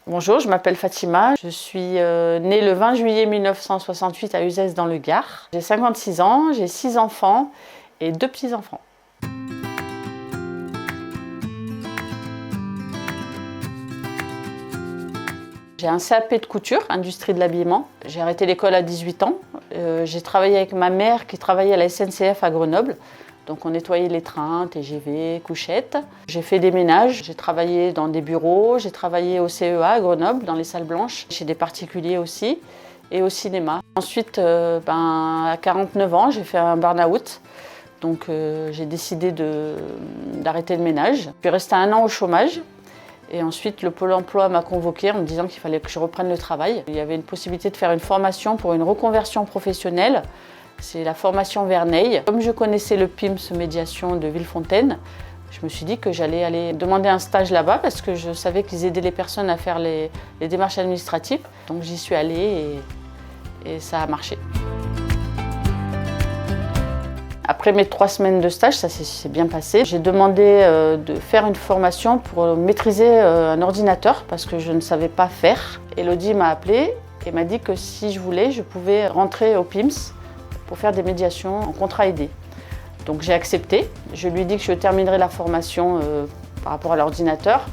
Bonjour, je m'appelle Fatima. Je suis née le 20 juillet 1968 à Uzès dans le Gard. J'ai 56 ans, j'ai 6 enfants et 2 petits-enfants. J'ai un CAP de couture, industrie de l'habillement. J'ai arrêté l'école à 18 ans. J'ai travaillé avec ma mère qui travaillait à la SNCF à Grenoble. Donc on nettoyait les trains, TGV, couchettes. J'ai fait des ménages, j'ai travaillé dans des bureaux, j'ai travaillé au CEA à Grenoble, dans les salles blanches, chez des particuliers aussi, et au cinéma. Ensuite, à 49 ans, j'ai fait un burn-out. Donc j'ai décidé d'arrêter le ménage. Je suis restée 1 an au chômage. Et ensuite, le Pôle emploi m'a convoquée en me disant qu'il fallait que je reprenne le travail. Il y avait une possibilité de faire une formation pour une reconversion professionnelle. C'est la formation Verneil. Comme je connaissais le PIMS Médiation de Villefontaine, je me suis dit que j'allais aller demander un stage là-bas parce que je savais qu'ils aidaient les personnes à faire les démarches administratives. Donc j'y suis allée et ça a marché. Après mes 3 semaines de stage, ça s'est bien passé. J'ai demandé de faire une formation pour maîtriser un ordinateur parce que je ne savais pas faire. Elodie m'a appelée et m'a dit que si je voulais, je pouvais rentrer au PIMS pour faire des médiations en contrat aidé. Donc j'ai accepté. Je lui ai dit que je terminerai la formation par rapport à l'ordinateur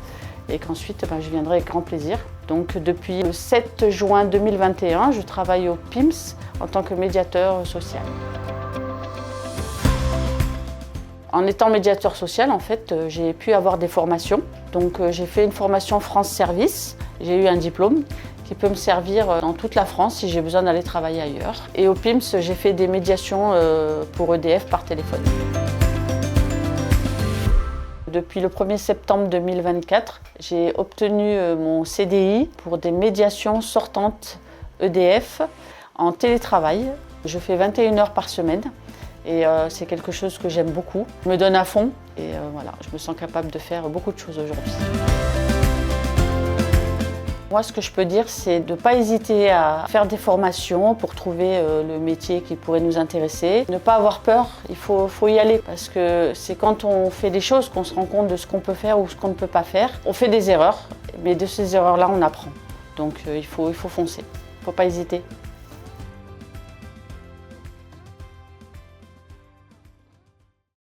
et qu'ensuite je viendrai avec grand plaisir. Donc depuis le 7 juin 2021, je travaille au PIMS en tant que médiateur social. En étant médiateur social, en fait, j'ai pu avoir des formations. Donc j'ai fait une formation France Service, j'ai eu un diplôme qui peut me servir dans toute la France si j'ai besoin d'aller travailler ailleurs. Et au PIMS, j'ai fait des médiations pour EDF par téléphone. Depuis le 1er septembre 2024, j'ai obtenu mon CDI pour des médiations sortantes EDF en télétravail. Je fais 21 heures par semaine. Et c'est quelque chose que j'aime beaucoup. Je me donne à fond et voilà, je me sens capable de faire beaucoup de choses aujourd'hui. Moi, ce que je peux dire, c'est de ne pas hésiter à faire des formations pour trouver le métier qui pourrait nous intéresser. Ne pas avoir peur, il faut y aller parce que c'est quand on fait des choses qu'on se rend compte de ce qu'on peut faire ou ce qu'on ne peut pas faire. On fait des erreurs, mais de ces erreurs-là, on apprend. Donc il faut foncer, il ne faut pas hésiter.